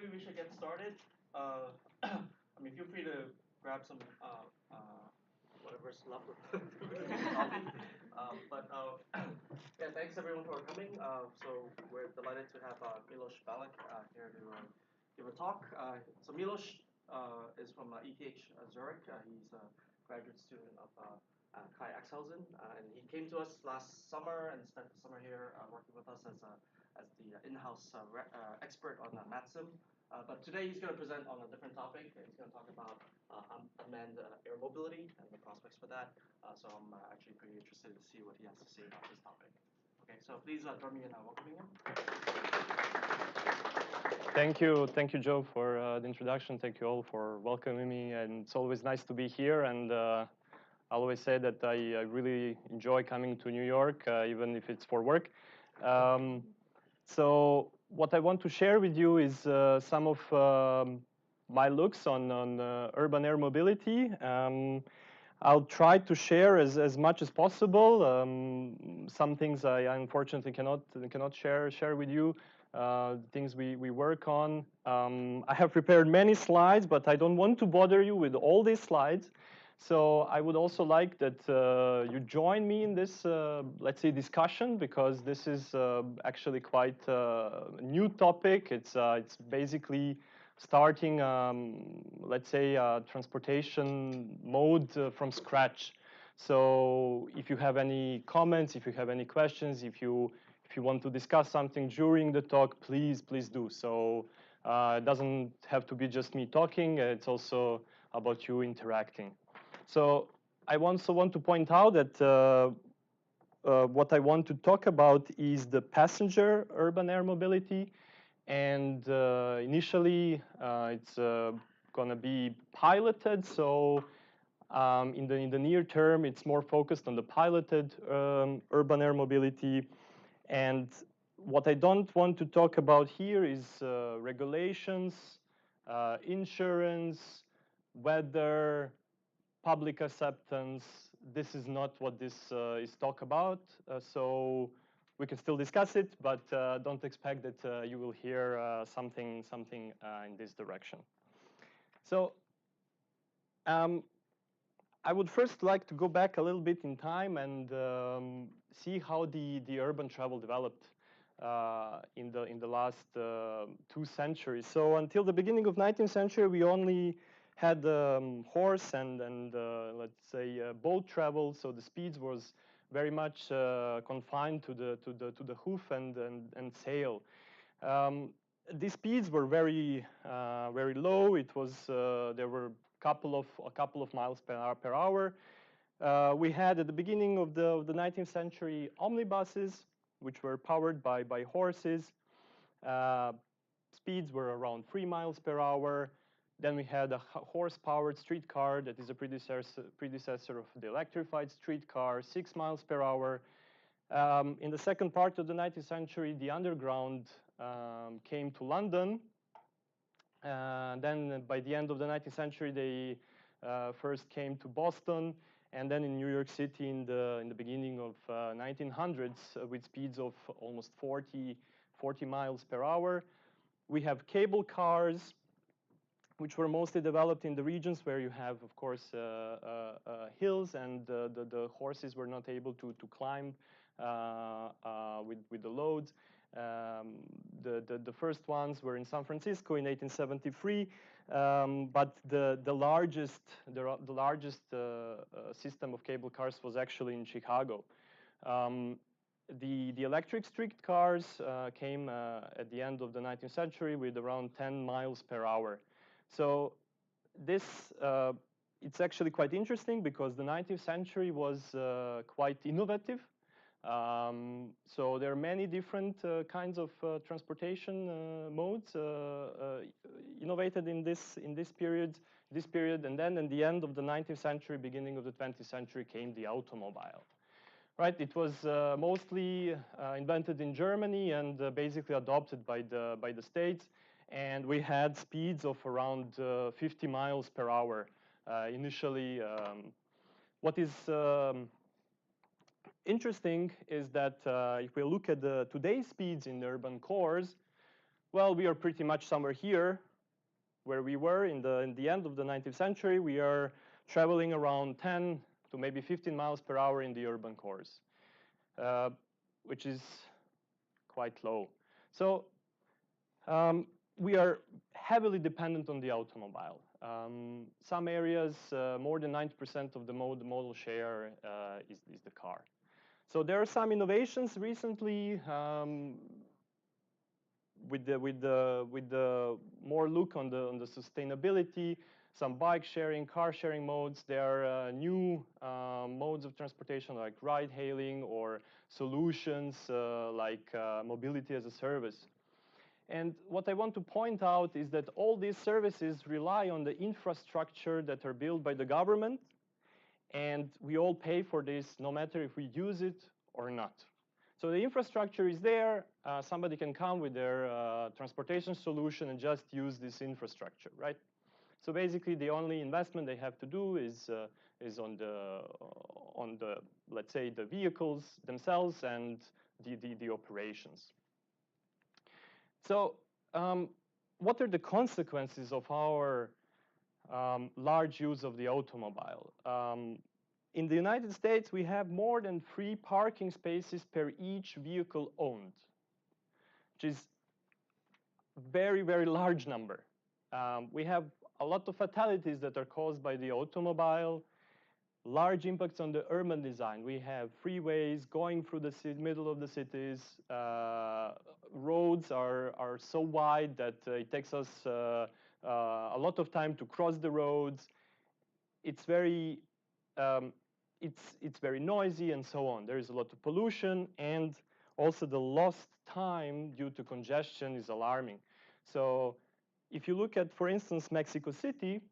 maybe we should get started. I mean, feel free to grab some whatever's left of the coffee. Yeah, thanks everyone for coming. So we're delighted to have Milos Balac here to give a talk. So Milos is from ETH Zurich. He's a graduate student of Kai Axelsen, and he came to us last summer and spent the summer here working with us as the in-house expert on MatSim. But today he's going to present on a different topic. He's going to talk about unmanned air mobility and the prospects for that. So I'm actually pretty interested to see what he has to say about this topic. Okay, so please join me in welcoming him. Thank you, Joe, for the introduction. Thank you all for welcoming me, and it's always nice to be here. And I always say that I really enjoy coming to New York, even if it's for work. So what I want to share with you is some of my looks on urban air mobility. I'll try to share as much as possible. Some things I unfortunately cannot share with you. Things we work on. I have prepared many slides, but I don't want to bother you with all these slides. So I would also like that you join me in this, let's say, discussion, because this is actually quite a new topic. It's basically starting, let's say, a transportation mode from scratch. So if you have any comments, if you have any questions, if you want to discuss something during the talk, please do. So it doesn't have to be just me talking. It's also about you interacting. So I also want to point out that what I want to talk about is the passenger urban air mobility. And initially, it's going to be piloted. So in the near term, it's more focused on the piloted urban air mobility. And what I don't want to talk about here is regulations, insurance, weather, public acceptance. This is not what this is talk about. So we can still discuss it, but don't expect that you will hear something in this direction. So I would first like to go back a little bit in time and see how the urban travel developed in the last 2 centuries. So until the beginning of 19th century, we only had horse and let's say boat travel. So the speeds was very much confined to the hoof and sail. These speeds were very low. It was there were a couple of miles per hour. We had at the beginning of the 19th century omnibuses, which were powered by horses. Speeds were around 3 miles per hour. Then we had a horse-powered streetcar that is a predecessor of the electrified streetcar, 6 miles per hour. In the second part of the 19th century, the underground came to London. Then by the end of the 19th century, they first came to Boston, and then in New York City in the beginning of 1900s with speeds of almost 40 miles per hour. We have cable cars, which were mostly developed in the regions where you have, of course, hills, and the horses were not able to climb with the loads. The first ones were in San Francisco in 1873, but the largest system of cable cars was actually in Chicago. The electric streetcars came at the end of the 19th century with around 10 miles per hour. So this it's actually quite interesting because the 19th century was quite innovative. So there are many different kinds of transportation modes innovated in this period, and then in the end of the 19th century, beginning of the 20th century, came the automobile. Right, it was mostly invented in Germany and basically adopted by the States, and we had speeds of around 50 miles per hour initially. What is interesting is that if we look at today's speeds in the urban cores, Well, we are pretty much somewhere here where we were in the end of the 19th century. We are traveling around 10 to maybe 15 miles per hour in the urban cores, which is quite low. So we are heavily dependent on the automobile. Some areas, more than 90% of the modal share is the car. So there are some innovations recently with the more look on the sustainability, some bike sharing, car sharing modes. There are new modes of transportation like ride hailing or solutions like mobility as a service. And what I want to point out is that all these services rely on the infrastructure that are built by the government, and we all pay for this no matter if we use it or not. So the infrastructure is there. Somebody can come with their transportation solution and just use this infrastructure, right? So basically, the only investment they have to do is on the let's say the vehicles themselves and the operations. So what are the consequences of our large use of the automobile? In the United States, we have more than 3 parking spaces per each vehicle owned, which is a very, very large number. We have a lot of fatalities that are caused by the automobile, large impacts on the urban design. We have freeways going through the middle of the cities. Roads are so wide that it takes us a lot of time to cross the roads. It's very very noisy and so on. There is a lot of pollution, and also the lost time due to congestion is alarming. So if you look at, for instance, Mexico City,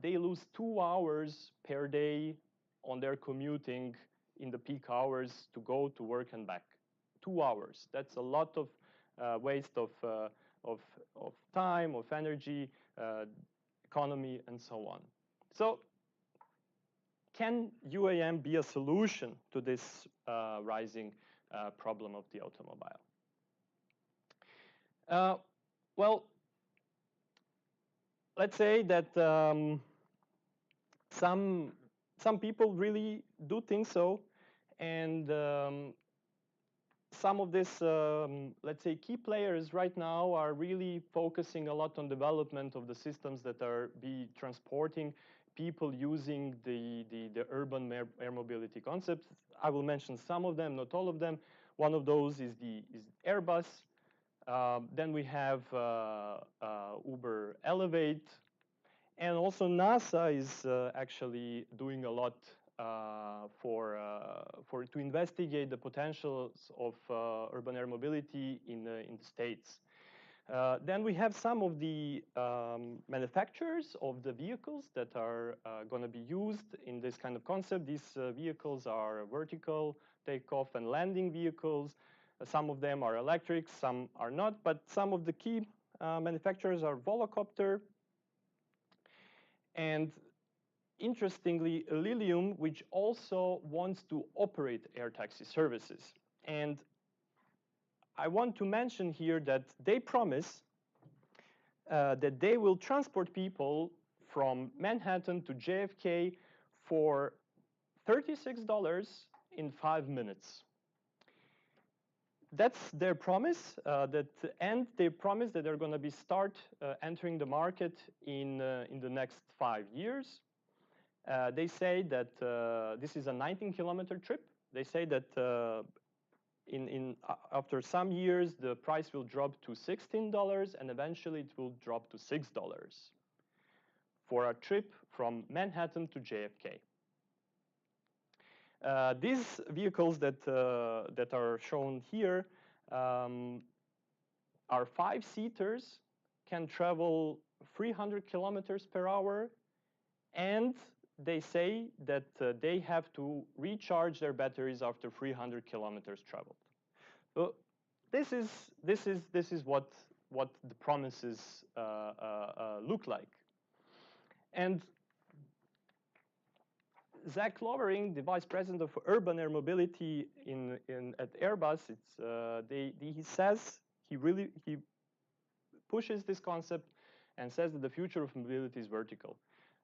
they lose 2 hours per day on their commuting in the peak hours to go to work and back. 2 hours. That's a lot of waste of time, of energy, economy, and so on. So can UAM be a solution to this rising problem of the automobile? Well, let's say that some people really do think so, and some of these, let's say, key players right now are really focusing a lot on development of the systems that are transporting people using the urban air mobility concept. I will mention some of them, not all of them. One of those is Airbus. Then we have Uber Elevate. And also NASA is actually doing a lot to investigate the potentials of urban air mobility in the States. Then we have some of the manufacturers of the vehicles that are going to be used in this kind of concept. These vehicles are vertical takeoff and landing vehicles. Some of them are electric, some are not, but some of the key manufacturers are Volocopter, and interestingly, Lilium, which also wants to operate air taxi services. And I want to mention here that they promise that they will transport people from Manhattan to JFK for $36 in 5 minutes. That's their promise, and they promise that they're going to be entering the market in the next 5 years. They say that this is a 19-kilometer trip. They say that after some years, the price will drop to $16, and eventually it will drop to $6 for a trip from Manhattan to JFK. These vehicles that are shown here are 5-seaters, can travel 300 kilometers per hour, and they say that they have to recharge their batteries after 300 kilometers traveled. So this is what the promises look like. And Zach Lovering, the vice president of urban air mobility at Airbus, he says he pushes this concept and says that the future of mobility is vertical.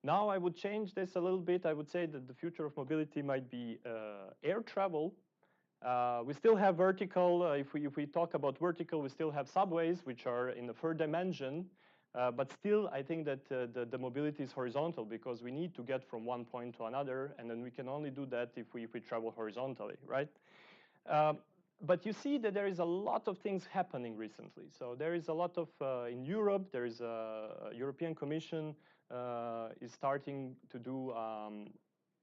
Now I would change this a little bit. I would say that the future of mobility might be air travel. We still have vertical. If we talk about vertical, we still have subways, which are in the third dimension. But still, I think that the mobility is horizontal because we need to get from one point to another, and then we can only do that if we travel horizontally, right? But you see that there is a lot of things happening recently. So there is a lot of, in Europe, there is a European Commission is starting to do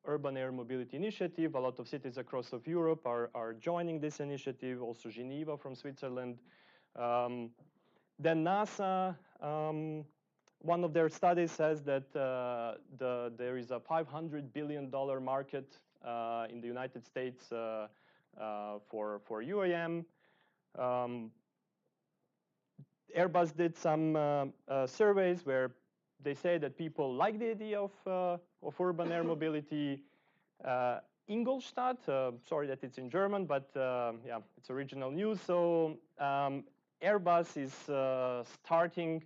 urban air mobility initiative. A lot of cities across of Europe are joining this initiative, also Geneva from Switzerland. Then NASA, one of their studies says that there is a $500 billion market in the United States for UAM. Airbus did some surveys where they say that people like the idea of urban air mobility. Ingolstadt, sorry that it's in German, but yeah, it's original news. So Airbus is starting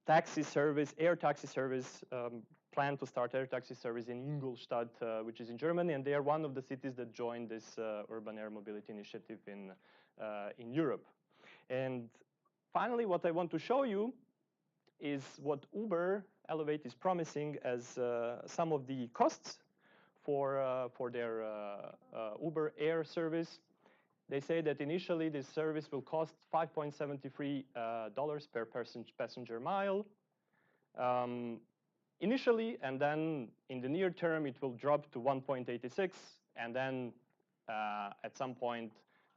taxi service, air taxi service, plan to start air taxi service in Ingolstadt, which is in Germany, and they are one of the cities that joined this urban air mobility initiative in Europe. And finally, what I want to show you is what Uber Elevate is promising as some of the costs for their Uber Air service. They say that initially this service will cost $5.73 per passenger mile initially, and then in the near term it will drop to 1.86, and then at some point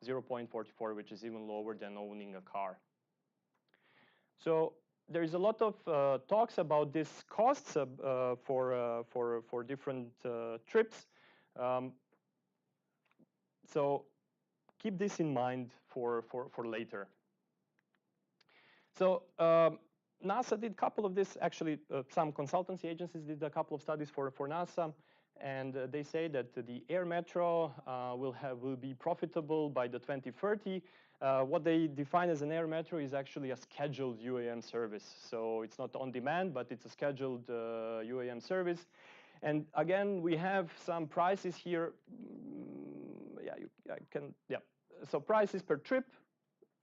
0.44, which is even lower than owning a car. So there is a lot of talks about these costs for different trips. So keep this in mind for later. So NASA did a couple of this. Actually, some consultancy agencies did a couple of studies for NASA, and they say that the air metro will be profitable by the 2030. What they define as an air metro is actually a scheduled UAM service. So it's not on demand, but it's a scheduled UAM service. And again, we have some prices here. So prices per trip.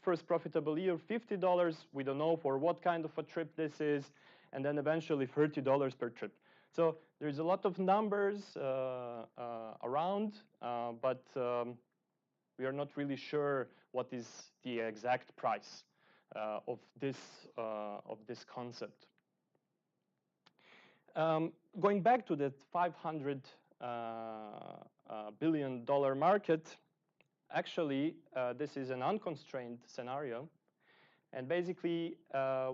First profitable year, $50. We don't know for what kind of a trip this is. And then eventually $30 per trip. So there's a lot of numbers around, but we are not really sure what is the exact price of this concept. Going back to that $500 billion market, actually, this is an unconstrained scenario. And basically,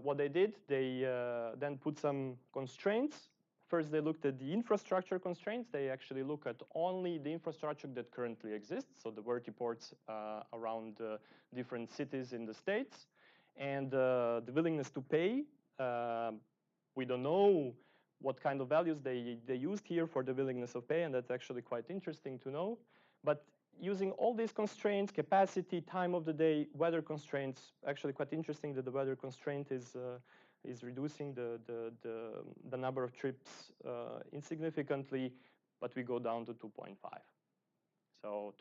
what they did, they then put some constraints. First, they looked at the infrastructure constraints. They actually look at only the infrastructure that currently exists, so the vertiports around different cities in the States. And the willingness to pay. We don't know what kind of values they used here for the willingness of pay, and that's actually quite interesting to know. But using all these constraints, capacity, time of the day, weather constraints, actually quite interesting that the weather constraint is reducing the number of trips insignificantly, but we go down to 2.5. So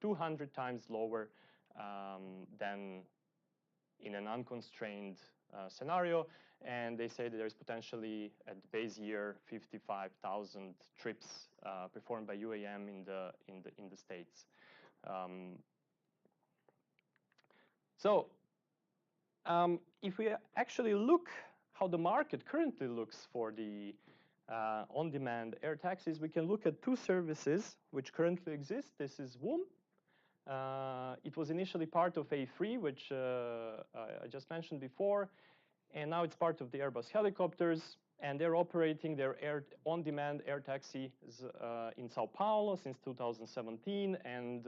200 times lower than in an unconstrained scenario. And they say that there's potentially at the base year 55,000 trips performed by UAM in the States. If we actually look how the market currently looks for the on-demand air taxis, we can look at two services which currently exist. This is WOM. It was initially part of A3, which I just mentioned before, and now it's part of the Airbus helicopters, and they're operating their on-demand air taxis in Sao Paulo since 2017, and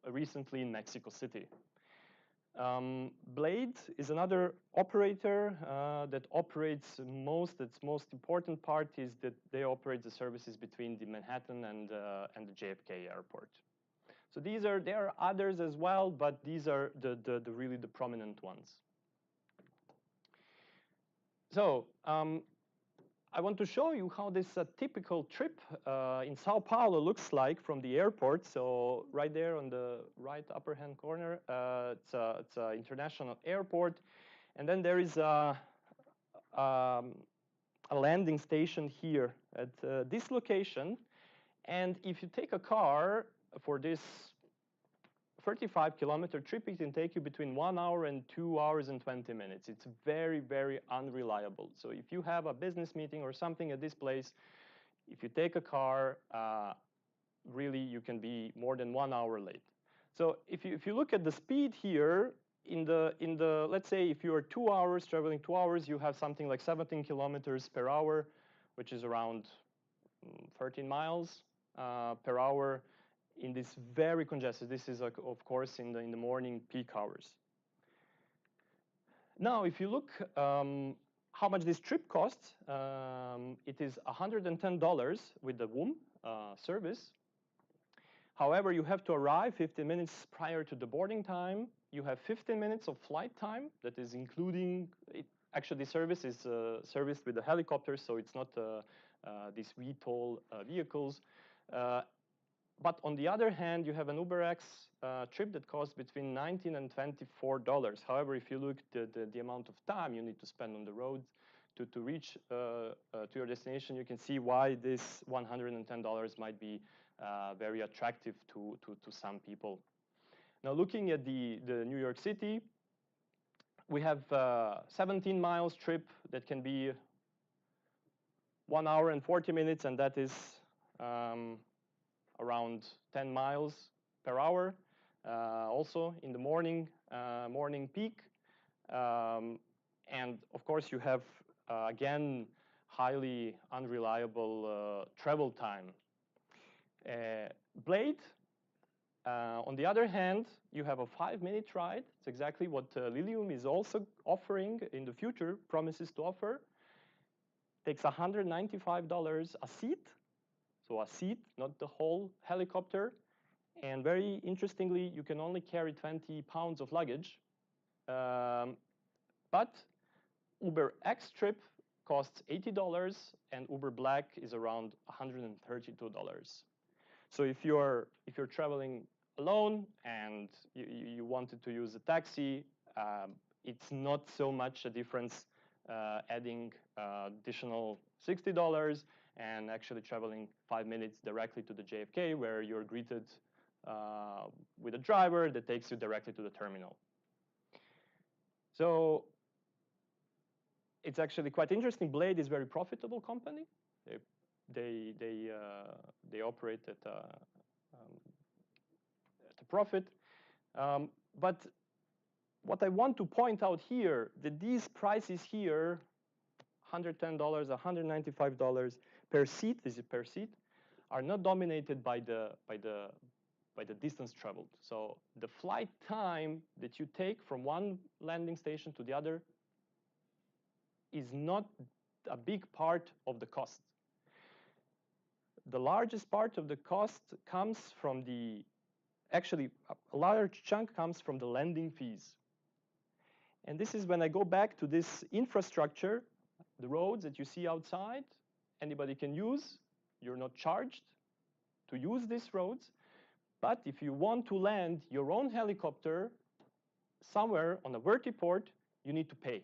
recently in Mexico City. Blade is another operator that operates its most important part is that they operate the services between the Manhattan and the JFK airport. So there are others as well, but these are the really the prominent ones. So I want to show you how this typical trip in Sao Paulo looks like from the airport. So right there on the right upper hand corner, it's an international airport. And then there is a landing station here at this location. And if you take a car for this 35-kilometer trip, it can take you between 1 hour and 2 hours and 20 minutes. It's very, very unreliable. So if you have a business meeting or something at this place, if you take a car, really you can be more than 1 hour late. So if you look at the speed here, in the let's say if you are 2 hours traveling 2 hours, you have something like 17 kilometers per hour, which is around 13 miles per hour in this very congested. This is of course in the morning peak hours. Now, if you look how much this trip costs, it is $110 with the WOM service. However, you have to arrive 15 minutes prior to the boarding time. You have 15 minutes of flight time that is including it. Actually, the service is serviced with a helicopter, so it's not these VTOL vehicles. But on the other hand, you have an UberX trip that costs between $19 and $24. However, if you look at the amount of time you need to spend on the road to reach to your destination, you can see why this $110 might be very attractive to some people. Now, looking at the New York City, we have 17 miles trip that can be 1 hour and 40 minutes, and that is around 10 miles per hour, also in the morning peak. And of course, you have, again, highly unreliable travel time. Blade, on the other hand, you have a 5-minute ride. It's exactly what Lilium is also offering in the future, promises to offer. Takes $195 a seat. So a seat, not the whole helicopter. And very interestingly, you can only carry 20 pounds of luggage. But UberX trip costs $80, and Uber Black is around $132. So if you're traveling alone and you wanted to use a taxi, it's not so much a difference adding additional $60 and actually traveling 5 minutes directly to the JFK, where you're greeted with a driver that takes you directly to the terminal. So it's actually quite interesting. Blade is a very profitable company. They operate at a profit. But what I want to point out here, that these prices here, $110, $195 per seat, this is per seat, are not dominated by the distance traveled. So the flight time that you take from one landing station to the other is not a big part of the cost. The largest part of the cost comes from actually a large chunk comes from the landing fees. And this is when I go back to this infrastructure, the roads that you see outside, anybody can use. You're not charged to use these roads. But if you want to land your own helicopter somewhere on a vertiport, you need to pay.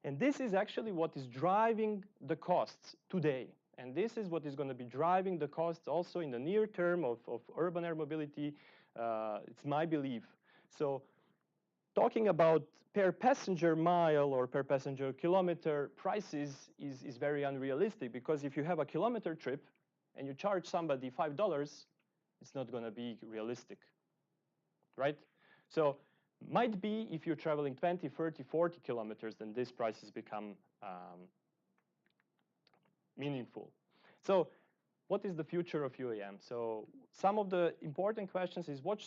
And this is actually what is driving the costs today. And this is what is going to be driving the costs also in the near term of urban air mobility. It's my belief. So talking about per passenger mile or per passenger kilometer prices is very unrealistic, because if you have a kilometer trip and you charge somebody $5, it's not going to be realistic, right? So might be if you're traveling 20, 30, 40 kilometers, then these prices become meaningful. So what is the future of UAM? So some of the important questions is what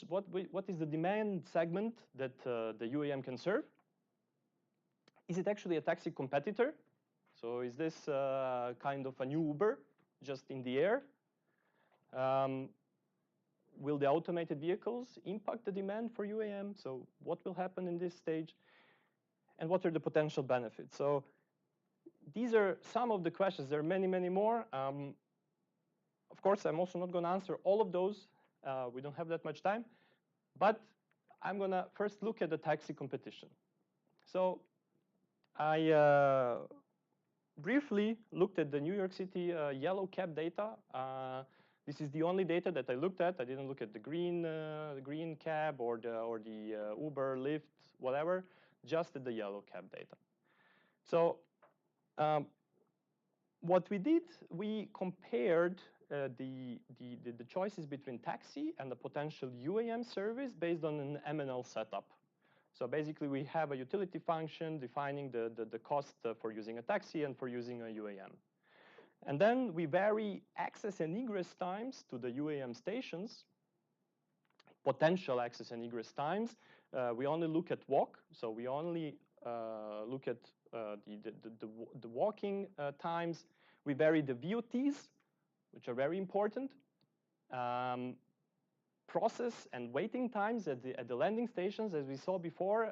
is the demand segment that the UAM can serve? Is it actually a taxi competitor? So is this kind of a new Uber just in the air? will the automated vehicles impact the demand for UAM? So what will happen in this stage? And what are the potential benefits? So these are some of the questions. There are many, many more. Of course, I'm also not going to answer all of those. We don't have that much time. But I'm going to first look at the taxi competition. So I briefly looked at the New York City yellow cab data. This is the only data that I looked at. I didn't look at the green cab or the Uber, Lyft, whatever, just at the yellow cab data. So what we did, we compared the choices between taxi and the potential UAM service based on an MNL setup. So basically, we have a utility function defining the cost for using a taxi and for using a UAM. And then we vary access and egress times to the UAM stations, potential access and egress times. We only look at walk, so we only look at the walking times. We vary the VOTs, which are very important. Process and waiting times at the landing stations, as we saw before,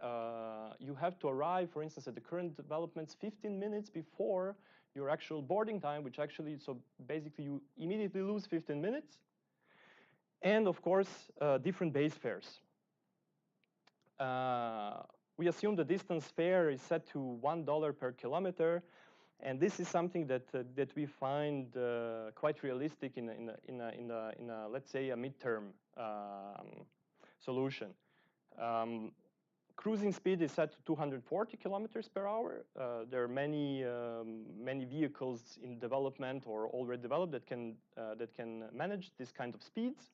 you have to arrive, for instance, at the current developments 15 minutes before your actual boarding time, which actually, so basically you immediately lose 15 minutes. And of course, different base fares. We assume the distance fare is set to $1 per kilometer. And this is something that we find quite realistic in a let's say a midterm solution. Cruising speed is set to 240 kilometers per hour. There are many vehicles in development or already developed that can manage this kind of speeds.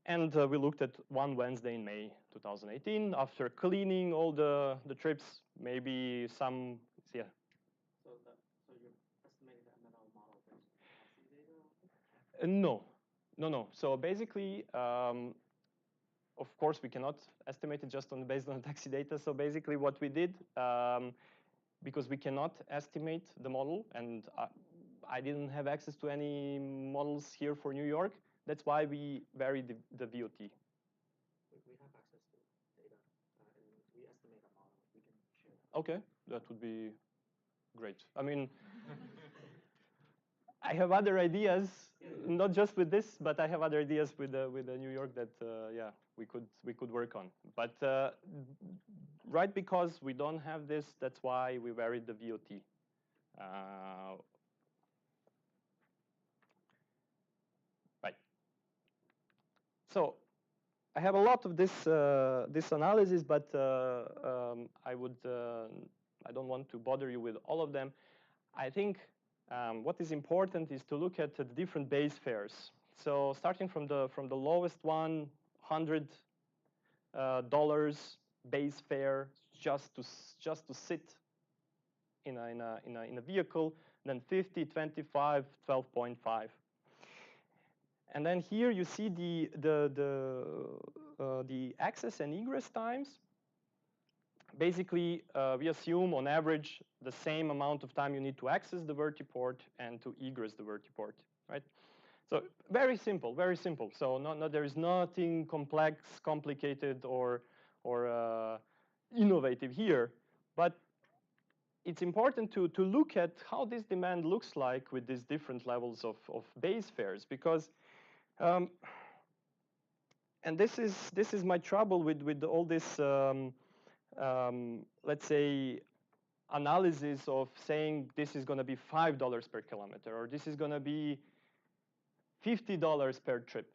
And we looked at one Wednesday in May 2018 after cleaning all the trips, maybe some yeah. So you're estimating the MNL model based on taxi data? No. So basically, of course, we cannot estimate it just based on taxi data. So basically, what we did, because we cannot estimate the model, and I didn't have access to any models here for New York. That's why we vary the VOT. We have access to data, and we estimate a model. We can share that. Okay, that would be great. I mean, I have other ideas, not just with this, but I have other ideas with the New York that yeah, we could work on. But right, because we don't have this, that's why we varied the VOT. Right. So I have a lot of this this analysis, but I don't want to bother you with all of them. I think what is important is to look at the different base fares. So starting from the lowest one, $100 base fare just to sit in a vehicle, then 50, 25, 12.5. And then here you see the access and egress times. Basically, we assume on average the same amount of time you need to access the vertiport and to egress the vertiport, right? So very simple, very simple. So there is nothing complex, complicated, or innovative here. But it's important to look at how this demand looks like with these different levels of base fares, because and this is my trouble with all this let's say analysis of saying this is going to be $5 per kilometer or this is going to be $50 per trip,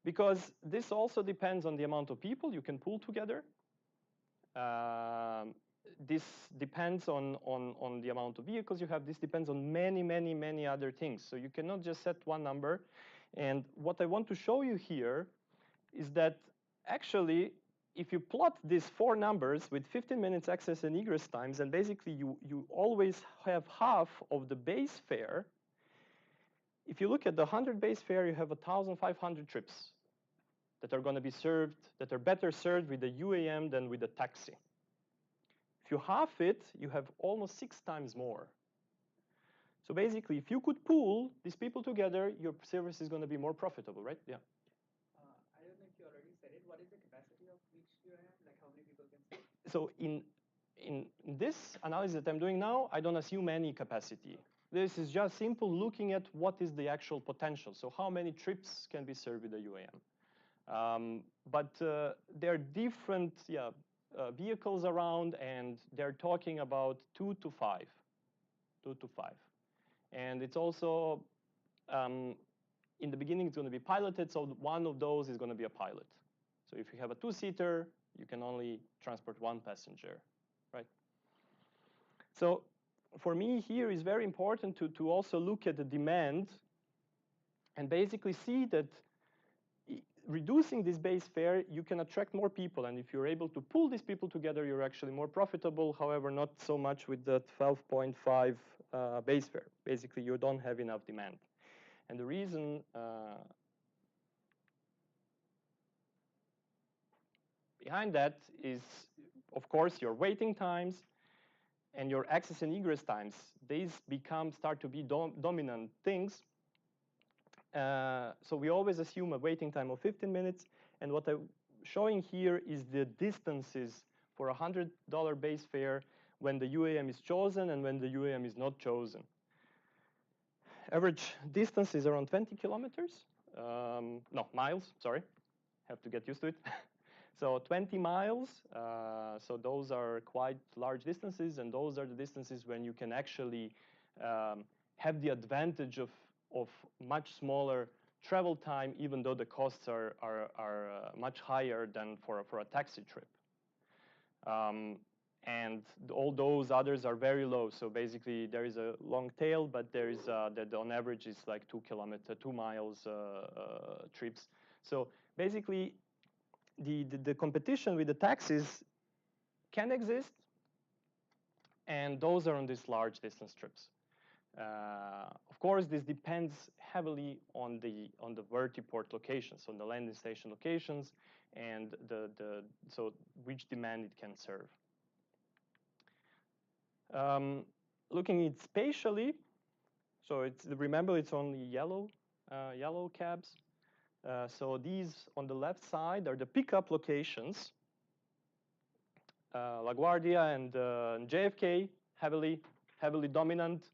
because this also depends on the amount of people you can pull together. This depends on the amount of vehicles you have. This depends on many other things. So you cannot just set one number. And what I want to show you here is that actually, if you plot these four numbers with 15 minutes access and egress times, and basically you always have half of the base fare. If you look at the 100 base fare, you have 1,500 trips that are going to be served, that are better served with the UAM than with the taxi. If you half it, you have almost 6 times more. So basically, if you could pool these people together, your service is going to be more profitable, right? Yeah. set it? What is the capacity of each UAM? Like how many people can sit? So in this analysis that I'm doing now, I don't assume any capacity. This is just simple looking at what is the actual potential. So how many trips can be served with a UAM? But there are different vehicles around, and they're talking about 2 to 5. 2 to 5. And it's also, in the beginning, it's going to be piloted, so one of those is going to be a pilot. So if you have a two-seater, you can only transport one passenger, right? So for me here is very important to also look at the demand and basically see that reducing this base fare, you can attract more people. And if you're able to pull these people together, you're actually more profitable. However, not so much with the 12.5 base fare. Basically, you don't have enough demand. And the reason behind that is, of course, your waiting times and your access and egress times. These start to be dominant things. So we always assume a waiting time of 15 minutes. And what I'm showing here is the distances for a $100 base fare when the UAM is chosen and when the UAM is not chosen. Average distance is around 20 kilometers. No, miles, sorry. Have to get used to it. So 20 miles, so those are quite large distances, and those are the distances when you can actually have the advantage of much smaller travel time, even though the costs are much higher than for a taxi trip. And all those others are very low. So basically, there is a long tail, but there is that on average is like 2 miles trips. So basically, the competition with the taxis can exist, and those are on these large distance trips. Of course, this depends heavily on the vertiport locations, on the landing station locations, and so which demand it can serve. Looking at it spatially, so remember it's only yellow cabs. So these on the left side are the pickup locations. LaGuardia and JFK, heavily dominant.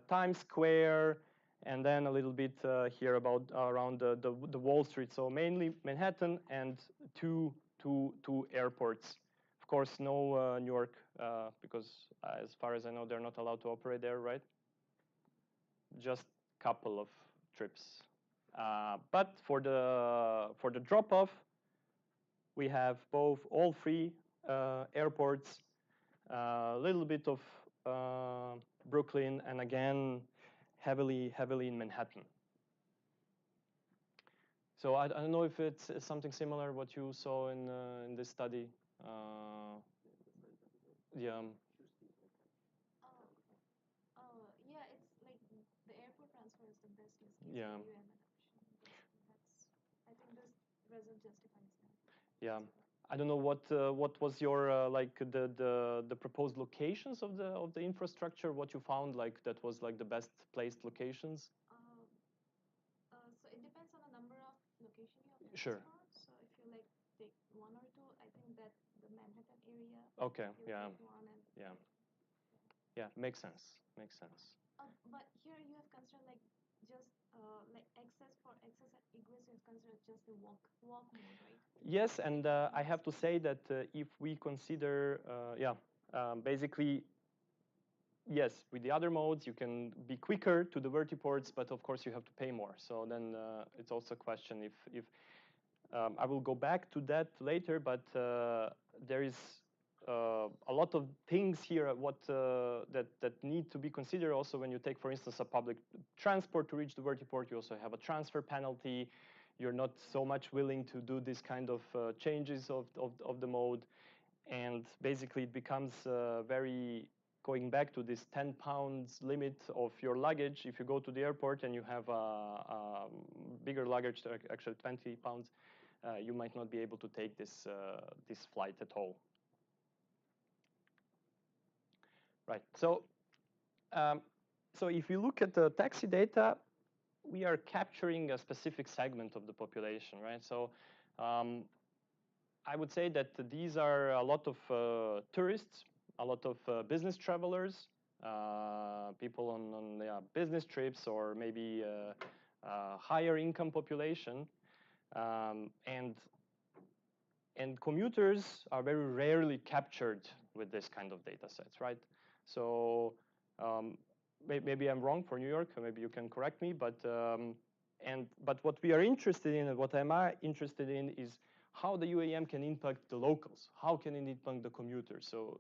Times Square, and then a little bit here around the Wall Street. So mainly Manhattan and two airports. Of course, no New York, because as far as I know, they're not allowed to operate there, right? Just a couple of trips. But for the drop-off, we have all three airports, a little bit of Brooklyn, and again, heavily in Manhattan. So I don't know if it's something similar what you saw in this study. Yeah. Yeah, it's like the airport transfer is the best use case Yeah. for UAM adoption. I think this result justifies that. Yeah. I don't know what was your like the proposed locations of the infrastructure. What you found like that was like the best placed locations. So it depends on the number of location you have. Sure. So if you like take one or two, I think that the Manhattan area. Okay. Yeah. One and yeah, makes sense. But here you have considered like just like access and egress. You have considered just the walk mode, right? Yes, and I have to say that if we consider, basically, yes, with the other modes, you can be quicker to the vertiports, but of course you have to pay more. So then it's also a question if I will go back to that later, but there is a lot of things here that need to be considered also when you take, for instance, a public transport to reach the vertiport. You also have a transfer penalty. You're not so much willing to do this kind of changes of the mode. And basically it becomes very, going back to this 10 pounds limit of your luggage. If you go to the airport and you have a bigger luggage, actually 20 pounds, you might not be able to take this flight at all. Right, so if you look at the taxi data, we are capturing a specific segment of the population, right? So I would say that these are a lot of tourists, a lot of business travelers, people on business trips, or maybe higher income population, and commuters are very rarely captured with this kind of data sets, right? So maybe I'm wrong for New York, or maybe you can correct me, but what we are interested in, and what am I interested in, is how the UAM can impact the locals. How can it impact the commuters? So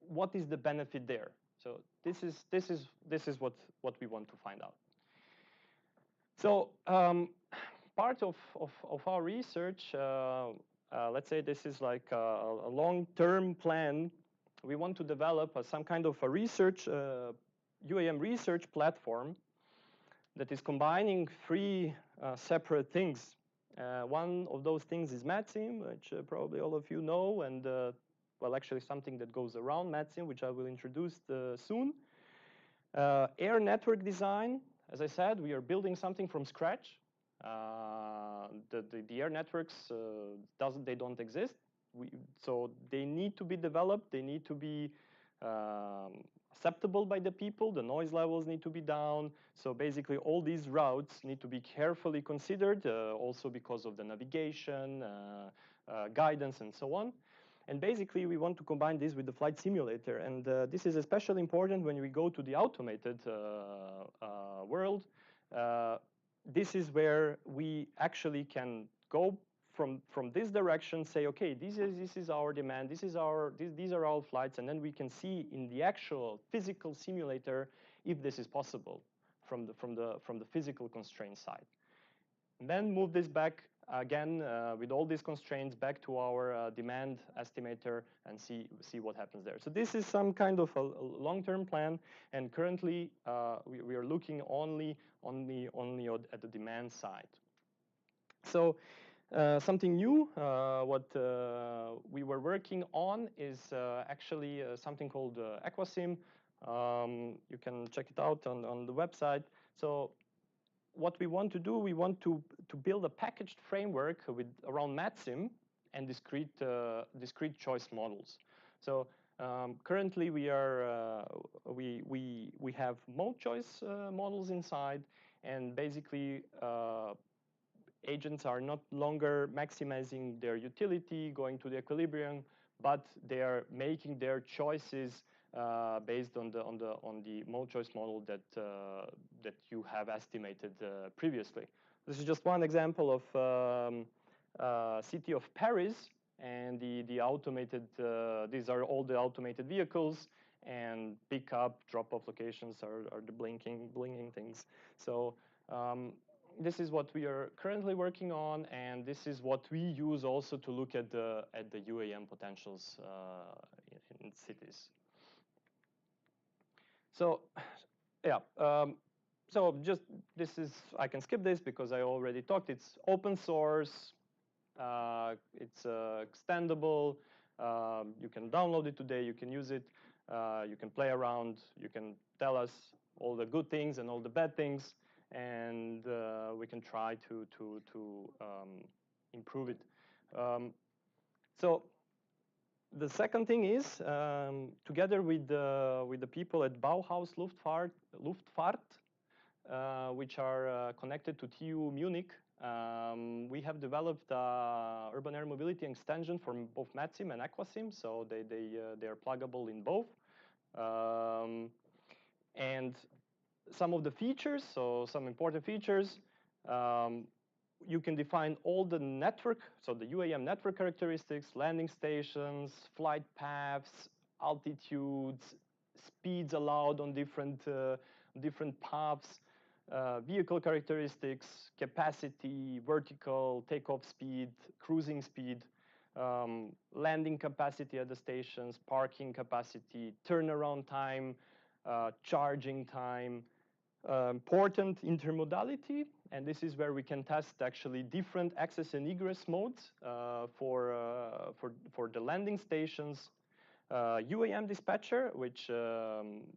what is the benefit there? So this is what we want to find out. So part of our research, let's say this is like a long-term plan. We want to develop some kind of a research, UAM research platform that is combining three separate things. One of those things is MATSIM, which probably all of you know, and well, actually something that goes around MATSIM, which I will introduce soon. Air network design. As I said, we are building something from scratch. The air networks they don't exist. So they need to be developed. They need to be acceptable by the people. The noise levels need to be down. So basically, all these routes need to be carefully considered, also because of the navigation, guidance, and so on. And basically, we want to combine this with the flight simulator. And this is especially important when we go to the automated world. This is where we actually can go from this direction, say, okay, this is our demand, these are our flights, and then we can see in the actual physical simulator if this is possible from the physical constraint side. And then move this back again with all these constraints back to our demand estimator and see what happens there. So this is some kind of a long-term plan, and currently we are looking only at the demand side. So something new, what we were working on is actually something called AquaSim. You can check it out on the website. So what we want to do, we want to build a packaged framework with around MATSIM and discrete choice models. So currently we have mode choice models inside, and basically agents are not longer maximizing their utility, going to the equilibrium, but they are making their choices based on the mode choice model that you have estimated previously. This is just one example of city of Paris, and the automated. These are all the automated vehicles, and pick-up, drop-off locations are the blinking things. So this is what we are currently working on, and this is what we use also to look at the UAM potentials in cities. So, yeah. So just this is, I can skip this because I already talked. It's open source. It's extendable. You can download it today. You can use it. You can play around. You can tell us all the good things and all the bad things, and we can try to improve it. So the second thing is, together with the people at Bauhaus Luftfahrt, which are connected to TU Munich, we have developed urban air mobility extension for both MATSIM and AquaSim, so they are pluggable in both. And some of the features, so some important features, you can define all the network, so the UAM network characteristics, landing stations, flight paths, altitudes, speeds allowed on different paths, vehicle characteristics, capacity, vertical takeoff speed, cruising speed, landing capacity at the stations, parking capacity, turnaround time, charging time, important intermodality, and this is where we can test actually different access and egress modes for the landing stations. UAM dispatcher, which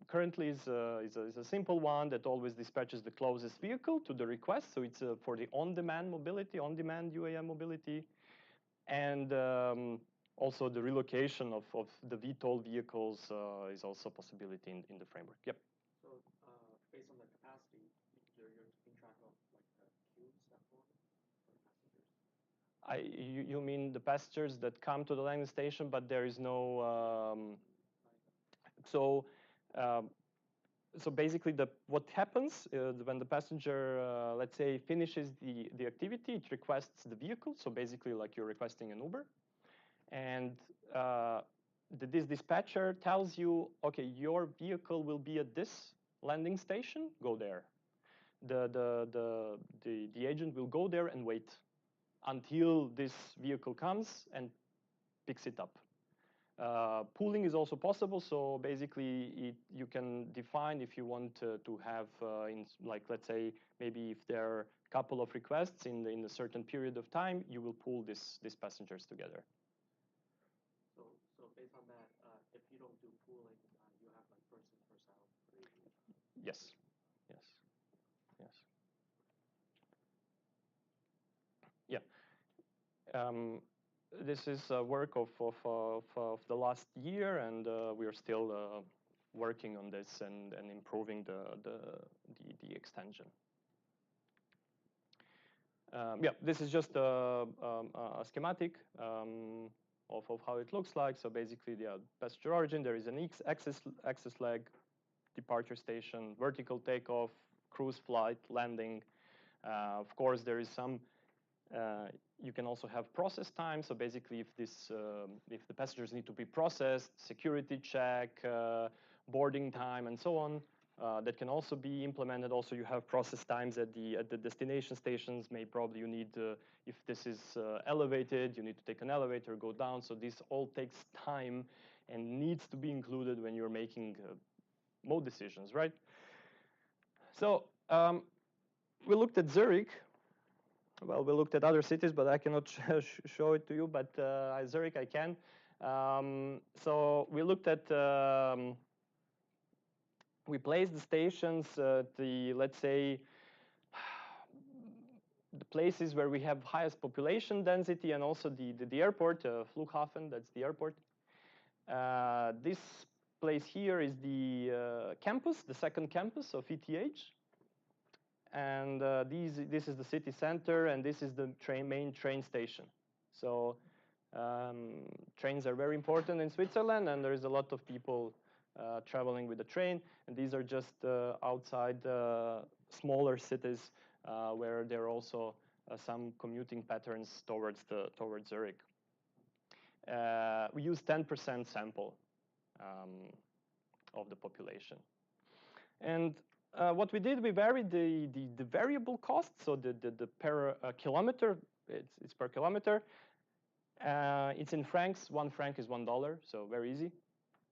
currently is a simple one that always dispatches the closest vehicle to the request. So it's for the on-demand mobility, on-demand UAM mobility. And also the relocation of the VTOL vehicles is also a possibility in the framework. Yep. So based on the capacity, you're keeping track of like the queues that form for the passengers? You mean the passengers that come to the landing station, but there is no. So basically, what happens when the passenger, let's say, finishes the activity, it requests the vehicle. So basically, like you're requesting an Uber, and this dispatcher tells you, okay, your vehicle will be at this landing station. Go there. The agent will go there and wait until this vehicle comes and picks it up. Pooling is also possible, so basically you can define if you want to have, like let's say, maybe if there are a couple of requests in a certain period of time, you will pool these passengers together. So based on that, if you don't do pooling, you have like first in, first out. Yes, yes, yes. Yeah. This is work of the last year, and we are still working on this and improving the extension. Yeah, this is just a schematic of how it looks like. So basically, the passenger origin, there is an access leg, departure station, vertical takeoff, cruise flight, landing. Of course, there is some. You can also have process time. So basically, if the passengers need to be processed, security check, boarding time, and so on, that can also be implemented. Also, you have process times at the destination stations. Probably you need, if this is elevated, you need to take an elevator, go down. So this all takes time and needs to be included when you're making mode decisions, right? So we looked at Zurich. Well, we looked at other cities, but I cannot show it to you. But Zurich, I can. So we looked at, we placed the stations, let's say, the places where we have highest population density, and also the airport, Flughafen, that's the airport. This place here is the campus, the second campus of ETH. And this is the city center, and this is the main train station. So trains are very important in Switzerland, and there is a lot of people traveling with the train. And these are just outside smaller cities where there are also some commuting patterns towards Zurich. We use 10% sample of the population. And what we did, we varied the variable cost, so the per kilometer, it's per kilometer. It's in francs. 1 franc is $1, so very easy.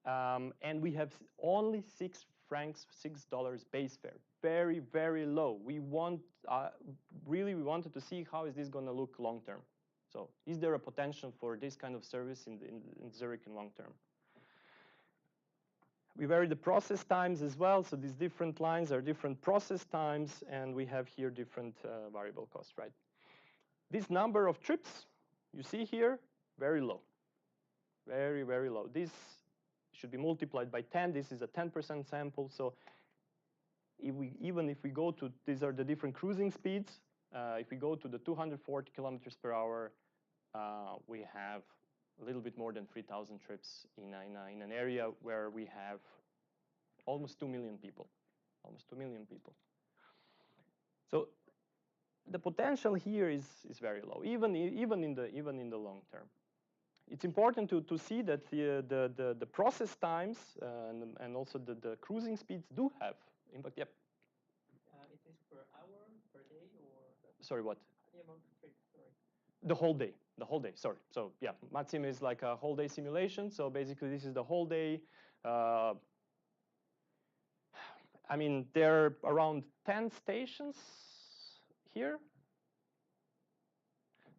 And we have only 6 francs, $6 base fare. Very, very low. We want we wanted to see how is this going to look long term. So is there a potential for this kind of service in Zurich in long term? We vary the process times as well. So these different lines are different process times, and we have here different variable costs, right? This number of trips you see here, very low. Very, very low. This should be multiplied by 10. This is a 10% sample. So even if we go to, these are the different cruising speeds. If we go to the 240 kilometers per hour, we have a little bit more than 3,000 trips in an area where we have almost 2 million people. Almost 2 million people. So the potential here is very low, even in the long term. It's important to see that the process times and also the cruising speeds do have impact. Yep. It is per hour, per day, or? Sorry, what? The amount of trips, sorry. The whole day. The whole day. Sorry. So yeah, MATSIM is like a whole day simulation. So basically, this is the whole day. I mean, there are around 10 stations here.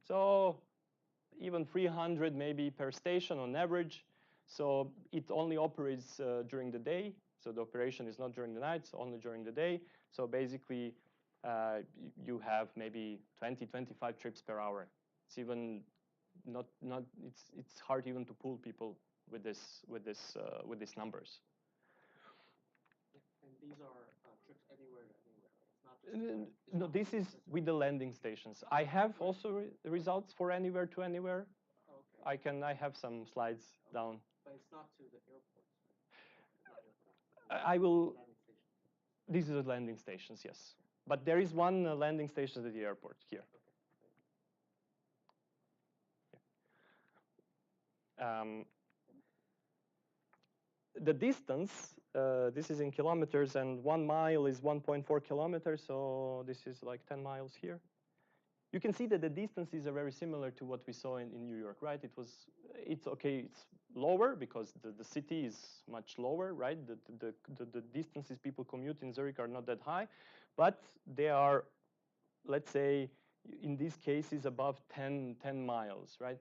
So even 300 maybe per station on average. So it only operates during the day. So the operation is not during the night, it's only during the day. So basically, you have maybe 20, 25 trips per hour. It's even it's hard even to pool people with these numbers. And these are trips anywhere to anywhere. It's not just No, this is with the landing stations. I have also results for anywhere to anywhere. Okay. I have some slides down. But it's not to the airports. Right? I will. Landing stations. These are landing stations, yes. But there is one landing station at the airport here. The distance, this is in kilometers, and 1 mile is 1.4 kilometers, so this is like 10 miles here. You can see that the distances are very similar to what we saw in New York, right? It's okay, it's lower because the city is much lower, right? The distances people commute in Zurich are not that high, but they are, let's say, in these cases above 10 miles, right?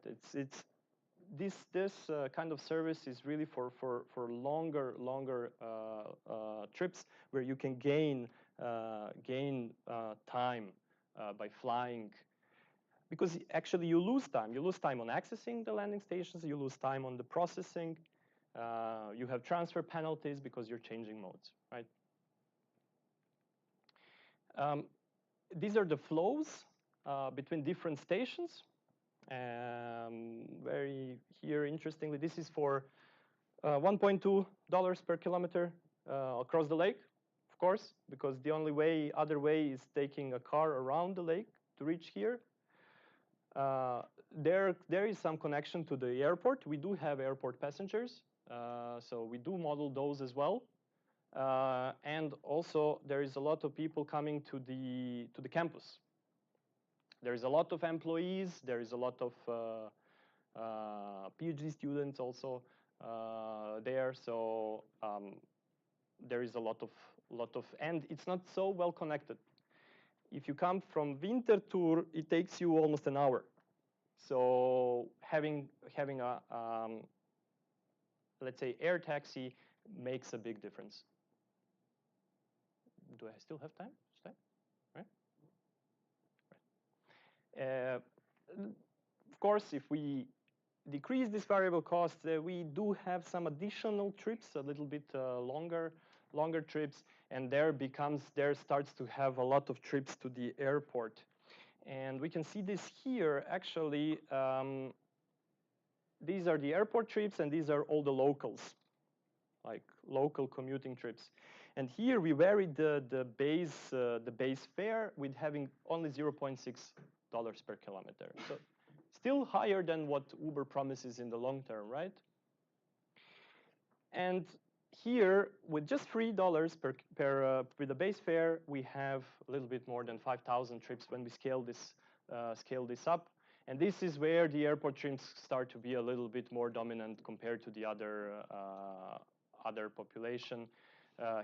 This kind of service is really for longer trips where you can gain time by flying, because actually you lose time. You lose time on accessing the landing stations. You lose time on the processing. You have transfer penalties because you're changing modes, right? These are the flows between different stations. Very here, interestingly, this is for $1.2 per kilometer across the lake, of course, because the only other way is taking a car around the lake to reach here. There is some connection to the airport. We do have airport passengers, so we do model those as well. And also, there is a lot of people coming to the campus. There is a lot of employees. There is a lot of Ph.D. students also there. So there is a lot of, and it's not so well connected. If you come from Winterthur, it takes you almost an hour. So having a let's say air taxi makes a big difference. Do I still have time? Right? Of course, if we decrease this variable cost, we do have some additional trips, a little bit longer trips, and there starts to have a lot of trips to the airport. And we can see this here, actually. These are the airport trips, and these are all the locals, like local commuting trips. And here we varied the base fare with having only $0.6 per kilometer. So still higher than what Uber promises in the long term, right? And here, with just $3 with the base fare, we have a little bit more than 5,000 trips when we scale this up. And this is where the airport trips start to be a little bit more dominant compared to the other population.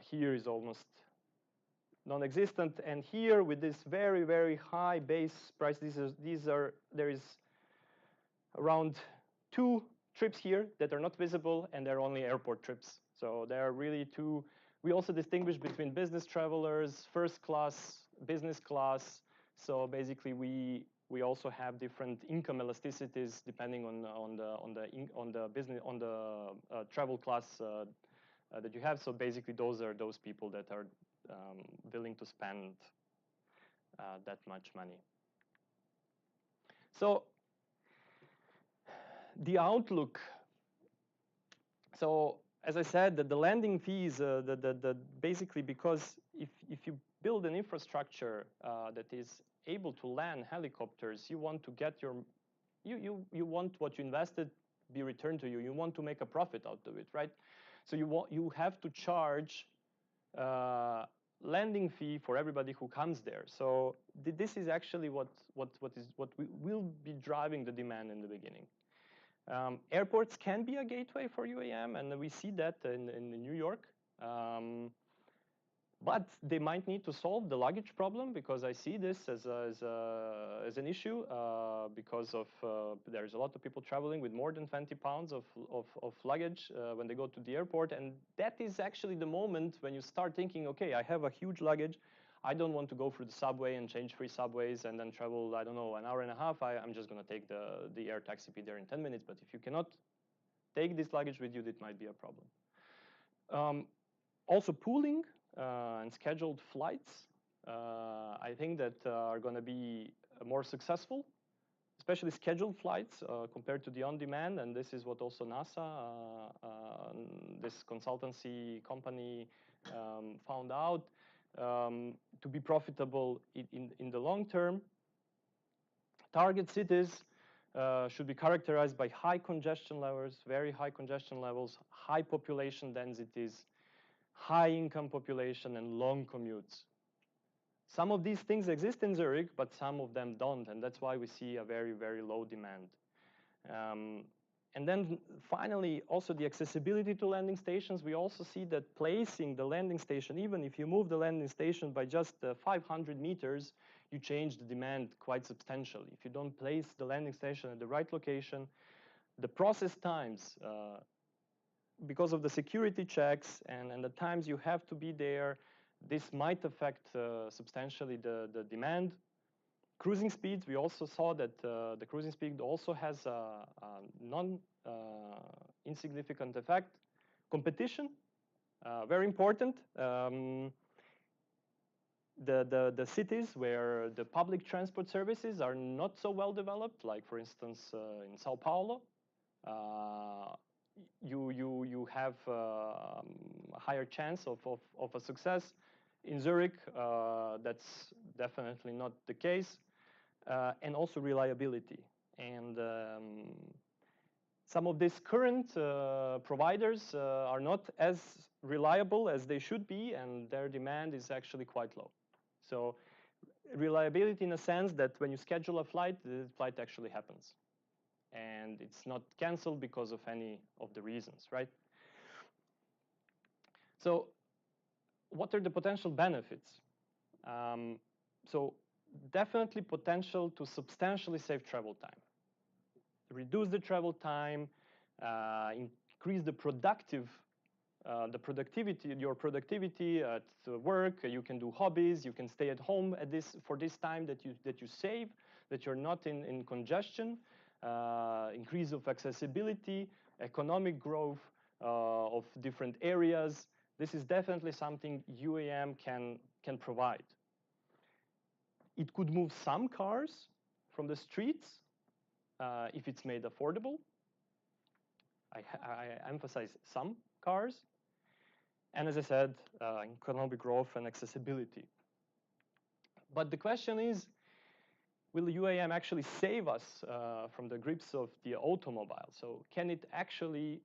Here is almost non-existent, and here with this very high base price, there is around 2 trips here that are not visible, and they're only airport trips. So there are really 2. We also distinguish between business travelers, first class, business class. So basically, we also have different income elasticities depending on the travel class that you have. So basically, those are those people that are willing to spend that much money. So the outlook. So as I said, the landing fees, basically because if you build an infrastructure that is able to land helicopters, you want to get you want what you invested be returned to you. You want to make a profit out of it, right? So you have to charge landing fee for everybody who comes there. So this is actually what will be driving the demand in the beginning. Airports can be a gateway for UAM, and we see that in New York. But they might need to solve the luggage problem, because I see this as an issue because of there's a lot of people traveling with more than 20 pounds of luggage when they go to the airport. And that is actually the moment when you start thinking, okay, I have a huge luggage. I don't want to go through the subway and change 3 subways and then travel, I don't know, an hour and a half. I'm just going to take the air taxi, be there in 10 minutes. But if you cannot take this luggage with you, that might be a problem. Also pooling and scheduled flights, I think that are going to be more successful, especially scheduled flights compared to the on-demand. And this is what also NASA, this consultancy company, found out. To be profitable in the long term, target cities should be characterized by high congestion levels, very high congestion levels, high population densities, high income population, and long commutes. Some of these things exist in Zurich, but some of them don't, and that's why we see a very, very low demand. And then finally, also the accessibility to landing stations. We also see that placing the landing station, even if you move the landing station by just 500 meters, you change the demand quite substantially. If you don't place the landing station at the right location, the process times, because of the security checks and the times you have to be there, this might affect substantially the demand. Cruising speeds, we also saw that the cruising speed also has a non-insignificant effect. Competition, very important. The cities where the public transport services are not so well developed, like for instance in Sao Paulo, you have a higher chance of a success. In Zurich, that's definitely not the case. And also reliability. And some of these current providers are not as reliable as they should be, and their demand is actually quite low. So reliability in a sense that when you schedule a flight, the flight actually happens. And it's not canceled because of any of the reasons, right? So what are the potential benefits? So definitely potential to substantially save travel time. Reduce the travel time, increase the productivity, your productivity at work. You can do hobbies. You can stay at home for this time that you save, that you're not in congestion. Increase of accessibility, economic growth of different areas. This is definitely something UAM can provide. It could move some cars from the streets if it's made affordable. I emphasize some cars. And as I said, economic growth and accessibility. But the question is, will UAM actually save us from the grips of the automobile? So can it actually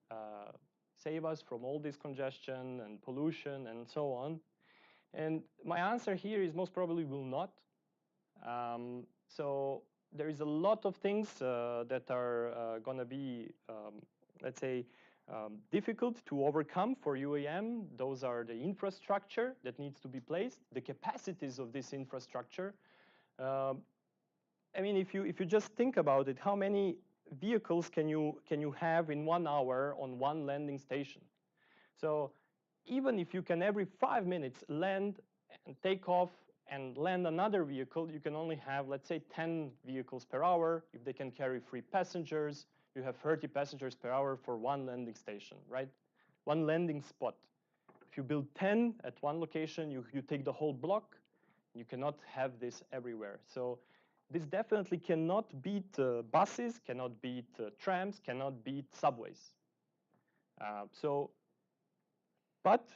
save us from all this congestion and pollution and so on? And my answer here is most probably will not. So there is a lot of things that are going to be, let's say, difficult to overcome for UAM. Those are the infrastructure that needs to be placed, the capacities of this infrastructure. I mean, if you just think about it, how many vehicles can you have in 1 hour on one landing station? So even if you can every 5 minutes land and take off and land another vehicle, you can only have, let's say, 10 vehicles per hour. If they can carry 3 passengers, you have 30 passengers per hour for one landing station, right? One landing spot. If you build 10 at one location, you take the whole block. You cannot have this everywhere. So this definitely cannot beat buses, cannot beat trams, cannot beat subways. But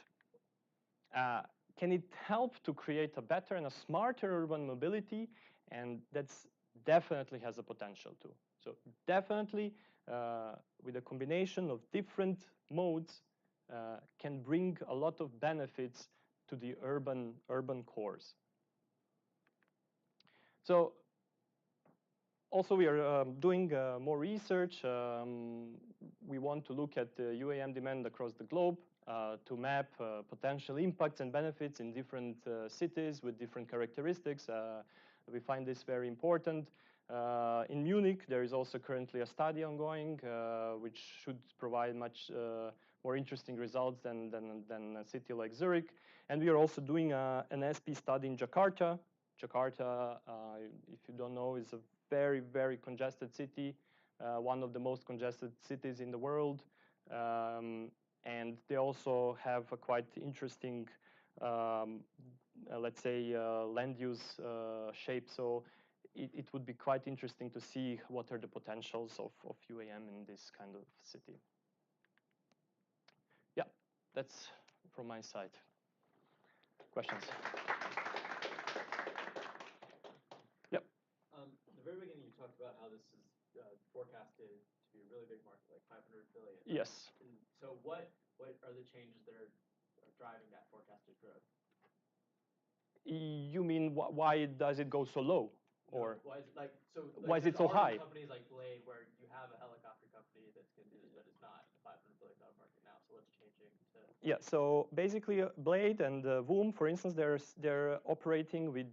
can it help to create a better and a smarter urban mobility? And that's definitely has a potential to. So definitely, with a combination of different modes, can bring a lot of benefits to the urban cores. So also we are doing more research. We want to look at the UAM demand across the globe to map potential impacts and benefits in different cities with different characteristics. We find this very important. In Munich, there is also currently a study ongoing, which should provide much more interesting results than a city like Zurich. And we are also doing an SP study in Jakarta. Jakarta, if you don't know, is a very, very congested city, one of the most congested cities in the world. And they also have a quite interesting, let's say, land use shape. So it would be quite interesting to see what are the potentials of UAM in this kind of city. Yeah, that's from my side. Questions? Yep. At the very beginning, you talked about how this is forecasted to be a really big market, like 500 billion. Yes. And so what are the changes that are driving that forecasted growth? You mean why does it go so low? Or why is it like so? Like, why is it so there's already high? Companies like Blade, where you have a helicopter company that's going to do this, but it's not a $500 billion market now. So what's changing to? Yeah. So basically, Blade and Voom, for instance, they're operating with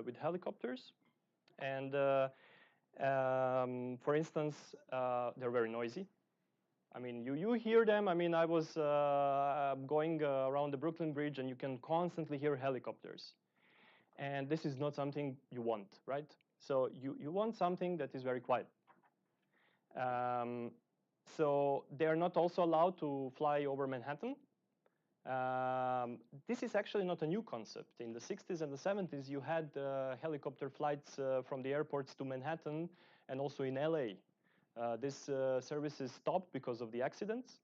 with helicopters, and for instance, they're very noisy. I mean, you hear them. I mean, I was going around the Brooklyn Bridge, and you can constantly hear helicopters. And this is not something you want, right? So you want something that is very quiet. So they're not also allowed to fly over Manhattan. This is actually not a new concept. In the 60s and the 70s, you had helicopter flights from the airports to Manhattan and also in LA. This services stopped because of the accidents,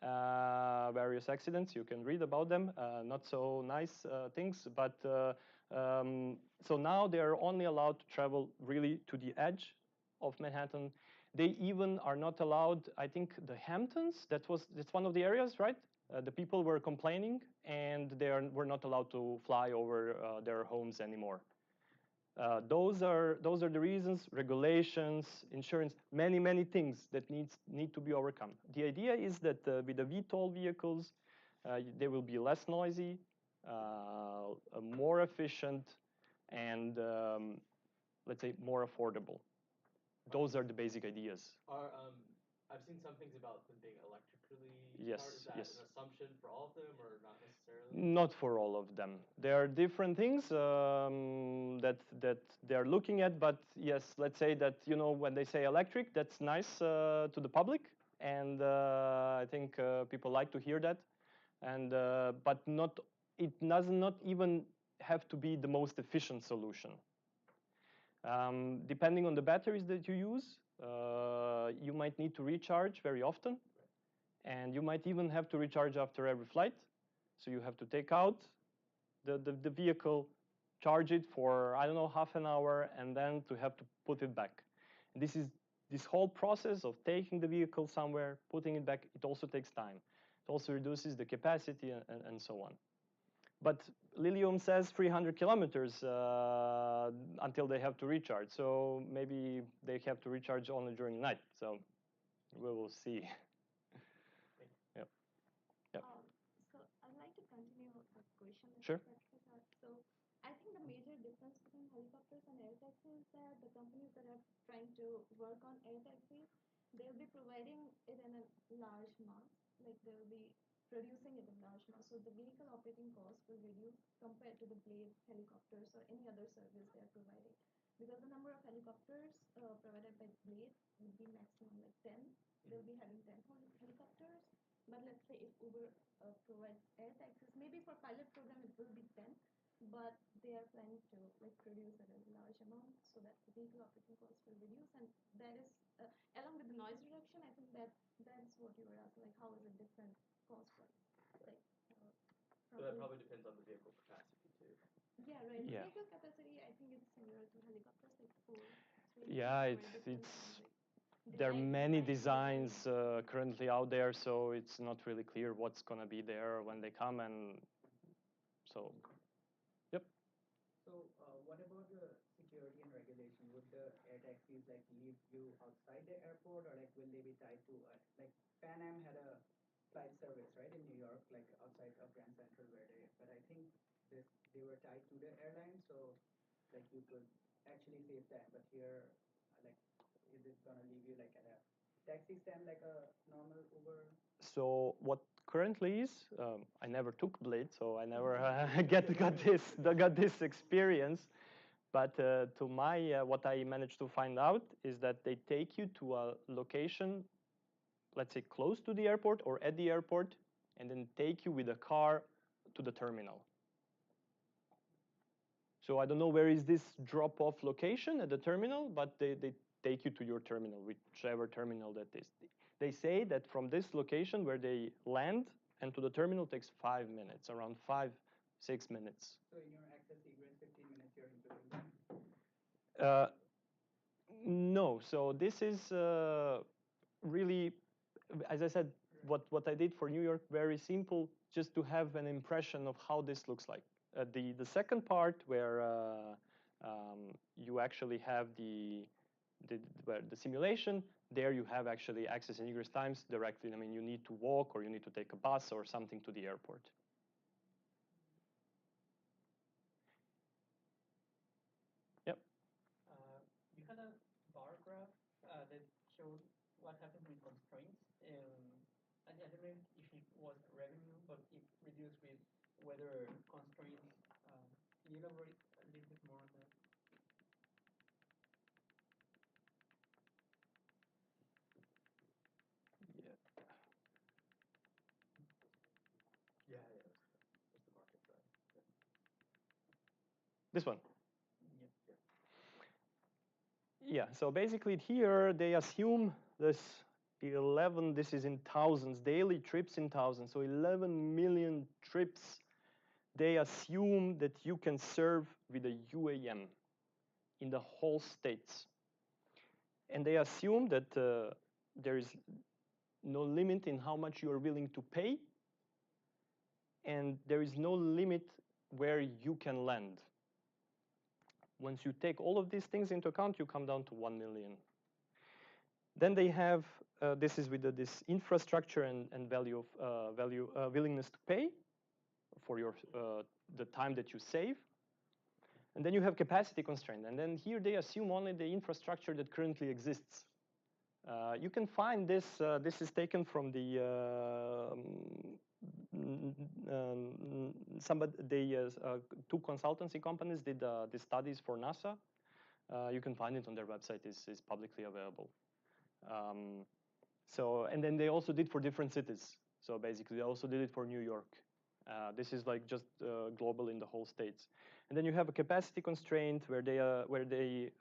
various accidents. You can read about them, not so nice things. But so now they are only allowed to travel really to the edge of Manhattan. They even are not allowed, I think, the Hamptons. That's one of the areas, right? The people were complaining, and were not allowed to fly over their homes anymore. Those are the reasons: regulations, insurance, many things that need to be overcome. The idea is that with the VTOL vehicles, they will be less noisy, more efficient, and let's say more affordable. Those are the basic ideas. I've seen some things about them being electrically Yes, powered. Is that yes. an assumption for all of them, or not necessarily? Not for all of them. There are different things that they're looking at, but yes, let's say that when they say electric, that's nice to the public, and I think people like to hear that, and but it does not even have to be the most efficient solution. Depending on the batteries that you use, you might need to recharge very often, and you might even have to recharge after every flight. So you have to take out the vehicle, charge it for, I don't know, half an hour, and then to have to put it back. And this whole process of taking the vehicle somewhere, putting it back, it also takes time. It also reduces the capacity and so on. But Lilium says 300 kilometers until they have to recharge. So maybe they have to recharge only during the night. So we will see. Yep. Yep. So I'd like to continue a question that Sure. Patrick had. So I think the major difference between helicopters and air taxis is that the companies that are trying to work on air taxis, they'll be providing it in a large mass, like they'll be producing it in large mass. So the vehicle operating cost will reduce compared to the Blade helicopters or any other service they are providing. Because the number of helicopters provided by Blade would be maximum like 10. They'll be having 10 helicopters. But let's say if Uber provides air taxis, maybe for pilot program it will be 10, but they are planning to produce at a large amount so that the vehicle operating costs will reduce, and that is along with the noise reduction. I think that's what you were asking, like how is it different cost wise, like. So that probably depends on the vehicle capacity too. Yeah, right. Yeah. The vehicle capacity, I think it's similar to helicopters, like 4. Yeah, there are many designs currently out there, so it's not really clear what's going to be there when they come, and so, yep. So what about the security and regulation? Would the air taxis leave you outside the airport, or will they be tied to Pan Am had a flight service right in New York, outside of Grand Central, but I think they were tied to the airline, so you could actually face that. But here, is it gonna leave you at a taxi stand like a normal Uber? So what currently is, I never took Blade, so I never got this experience. But to my what I managed to find out is that they take you to a location, let's say close to the airport or at the airport, and then take you with a car to the terminal. So I don't know where is this drop-off location at the terminal, but they take you to your terminal, whichever terminal that is. They say that from this location where they land and to the terminal takes 5 minutes, around 5-6 minutes. So in your access egress 15 minutes you're including that? No, so this is really, as I said, what I did for New York, very simple, just to have an impression of how this looks like. The second part where you actually have the simulation, there you have actually access and egress times directly. I mean, you need to walk or you need to take a bus or something to the airport. Yep. You had a bar graph that showed what happened with constraints. I don't know if it was revenue, but it reduced with weather constraints. Can you elaborate a little bit more on that? Yeah. Yeah, that's the market side. Yeah. This one. Yeah. Yeah, so basically here they assume this 11, this is in thousands, daily trips in thousands, so 11 million trips. They assume that you can serve with a UAM in the whole states. And they assume that there is no limit in how much you are willing to pay, and there is no limit where you can land. Once you take all of these things into account, you come down to 1 million. Then they have, this is with this infrastructure and value of willingness to pay for your the time that you save. And then you have capacity constraint. And then here they assume only the infrastructure that currently exists. You can find this, this is taken from the, two consultancy companies did the studies for NASA. You can find it on their website, is publicly available. And then they also did for different cities. So basically they also did it for New York. This is like just global in the whole states. And then you have a capacity constraint where they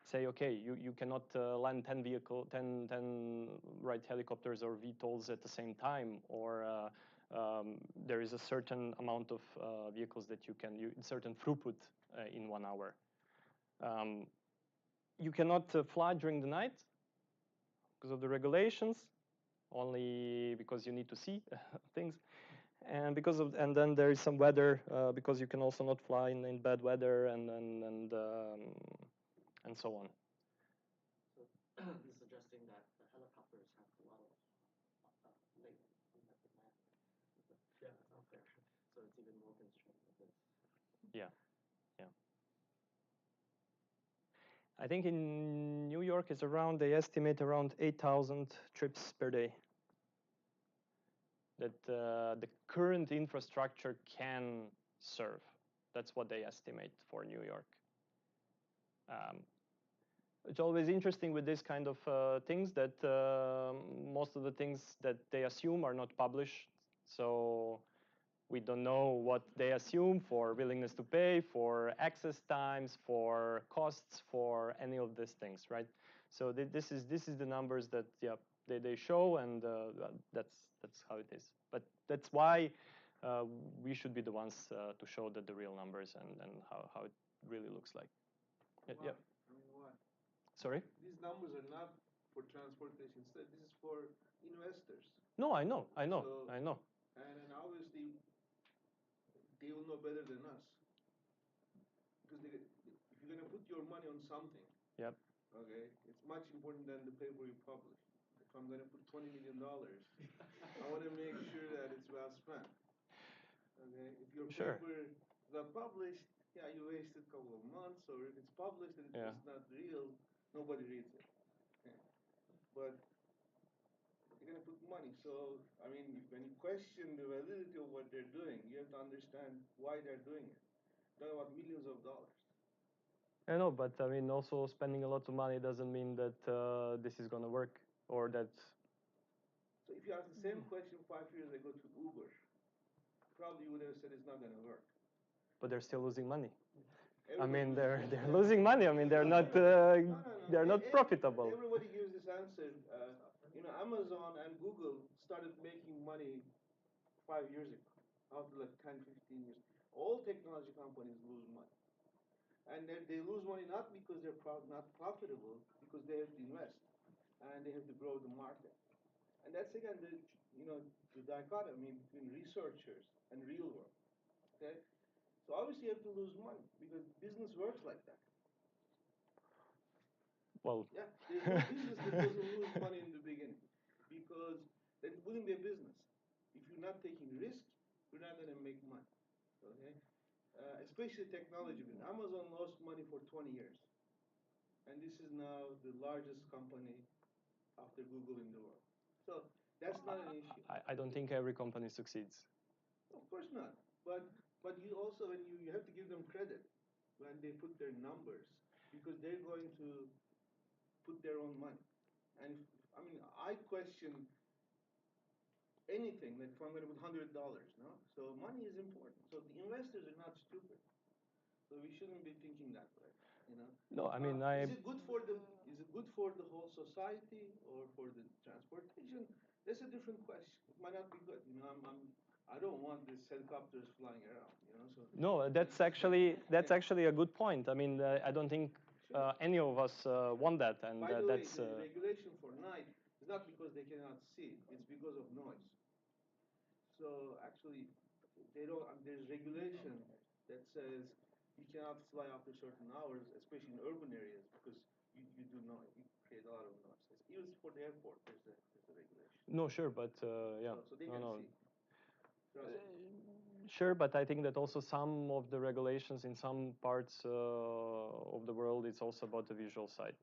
say, okay, you cannot land 10 Wright helicopters or VTOLs at the same time, or there is a certain amount of vehicles that you can, certain throughput in 1 hour. You cannot fly during the night because of the regulations, only because you need to see things. And then there is some weather because you can also not fly in bad weather and so on. So this is suggesting that the helicopters have a lot of late demand. Yeah, that's not fair. So it's even more constrained with this. Yeah, yeah. I think in New York it's around, they estimate around 8,000 trips per day that the current infrastructure can serve. That's what they estimate for New York. It's always interesting with this kind of things that most of the things that they assume are not published. So we don't know what they assume for willingness to pay, for access times, for costs, for any of these things, right? So this is the numbers that they show, and that's how it is. But that's why we should be the ones to show that the real numbers and how it really looks like. Why? Yeah. I mean, why? Sorry? These numbers are not for transportation. Instead, this is for investors. No, I know. So, I know. And obviously, they will know better than us. Because if you're going to put your money on something, Yep. okay, it's much important than the paper you publish. If I'm going to put $20 million, I want to make sure that it's well spent. Okay, if your paper got published, yeah, you wasted a couple of months, or if it's published and it's not real, nobody reads it. Okay. But put money. So, I mean, when you question the validity of what they're doing, you have to understand why they're doing it. Talking about millions of dollars. I know, but I mean, also spending a lot of money doesn't mean that this is going to work or that. So if you ask the same question 5 years ago to Uber, probably you would have said it's not going to work. But they're still losing money. Everybody I mean, loses they're losing money. I mean, they're not they're not profitable. Everybody gives this answer. Amazon and Google started making money 5 years ago, after like 10, 15 years. All technology companies lose money. And they lose money not because they're not profitable, because they have to invest and they have to grow the market. And that's again the dichotomy between researchers and real world. Okay, so obviously you have to lose money because business works like that. Well, yeah, there's no business that doesn't lose money in the beginning because that wouldn't be a business. If you're not taking risk, you're not going to make money. Okay, especially technology. Amazon lost money for 20 years, and this is now the largest company after Google in the world. So that's not an issue. I don't think every company succeeds. Of course not. But you also, when you have to give them credit when they put their numbers, because they're going to put their own money. And I mean, I question anything like if I'm going to put $100, no? So money is important. So the investors are not stupid. So we shouldn't be thinking that way, you know. No, I mean, Is it good for the whole society or for the transportation? That's a different question. It might not be good. You know, I don't want these helicopters flying around. You know, so no, that's actually a good point. I mean, I don't think any of us want that, and by the way, that's the regulation for night is not because they cannot see; it's because of noise. So actually, they don't. There's regulation that says you cannot fly after certain hours, especially in urban areas, because you do noise. You create a lot of noise. Even for the airport, there's a regulation. no, sure, but yeah, So they no, can no. see. Sure, but I think that also some of the regulations in some parts of the world, it's also about the visual side.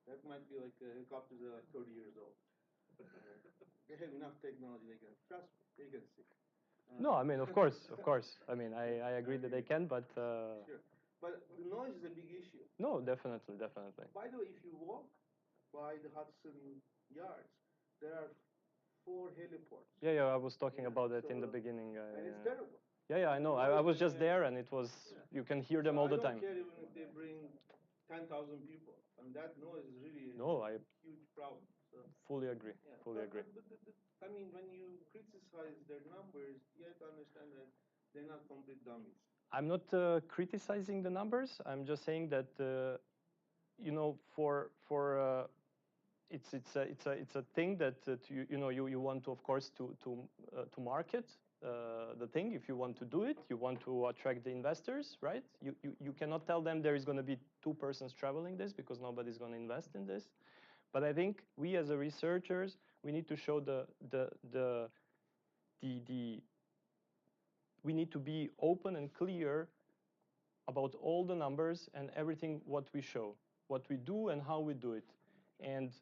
That might be like helicopters that are like 30 years old. They have enough technology. They can trust me. They can see. No, I mean, of course. I mean, I agree that they can, but sure. But the noise is a big issue. no, definitely. By the way, if you walk by the Hudson Yards, there are 4 heliports. Yeah, I was talking about that in the beginning. And it's terrible. Yeah, I know. I was just there, and it was. You can hear them all the time. I don't care even if they bring 10,000 people. I mean, that noise is really a huge problem. So, fully agree. Fully agree. But I mean, when you criticize their numbers, you have to understand that they're not complete dummies. I'm not criticizing the numbers. I'm just saying that it's a thing that you want to, of course, to market the thing. If you want to do it, you want to attract the investors, right? You cannot tell them there is going to be 2 persons traveling this because nobody's going to invest in this. But I think we as a researchers, we need to show we need to be open and clear about all the numbers and everything what we show, what we do and how we do it. And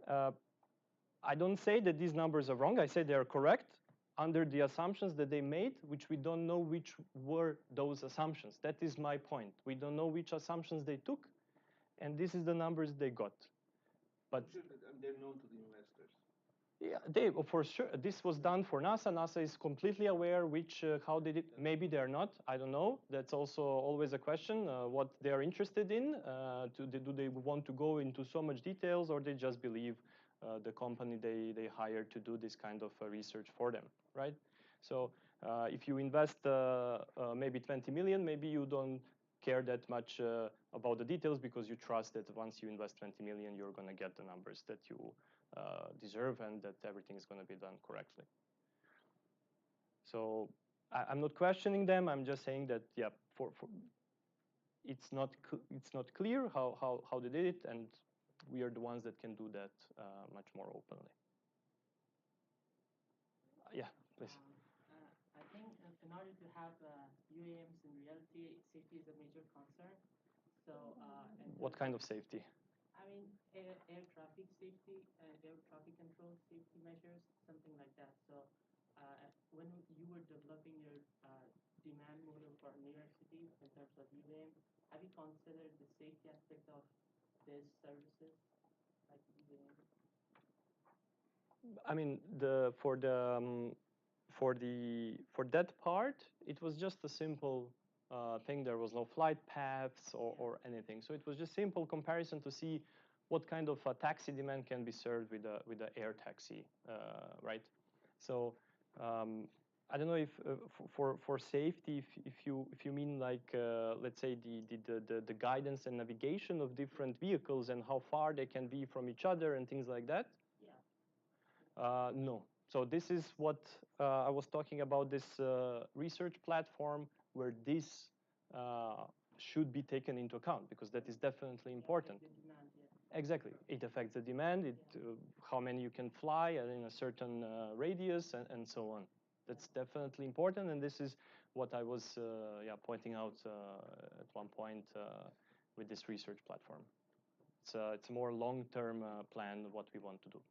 I don't say that these numbers are wrong. I say they are correct under the assumptions that they made, which we don't know which were those assumptions. That is my point. We don't know which assumptions they took, and this is the numbers they got. But I'm sure that they're known to the investors. Yeah, for sure. This was done for NASA. NASA is completely aware how they did. Maybe they're not. I don't know. That's also always a question. What they are interested in. Do they want to go into so much details, or they just believe the company they hired to do this kind of research for them, right? So if you invest maybe 20 million, maybe you don't care that much about the details because you trust that once you invest 20 million, you're going to get the numbers that you deserve and that everything is going to be done correctly. So I'm not questioning them. I'm just saying that it's not clear how they did it, and we are the ones that can do that much more openly. Yeah, please. I think in order to have UAMs in reality, safety is a major concern. So what kind of safety? I mean, air traffic safety, air traffic control safety measures, something like that. So when you were developing your demand model for New York City in terms of UAM, have you considered the safety aspect of these services, like UAM? I mean, for that part, it was just a simple thing. There was no flight paths or anything. So it was just simple comparison to see what kind of a taxi demand can be served with a air taxi, right? So I don't know if for safety, if you mean like let's say the guidance and navigation of different vehicles and how far they can be from each other and things like that. No. So this is what I was talking about, this research platform where this should be taken into account, because that is definitely important. Exactly. It affects the demand, how many you can fly in a certain radius, and so on. That's definitely important, and this is what I was pointing out at one point with this research platform. It's a more long-term plan of what we want to do.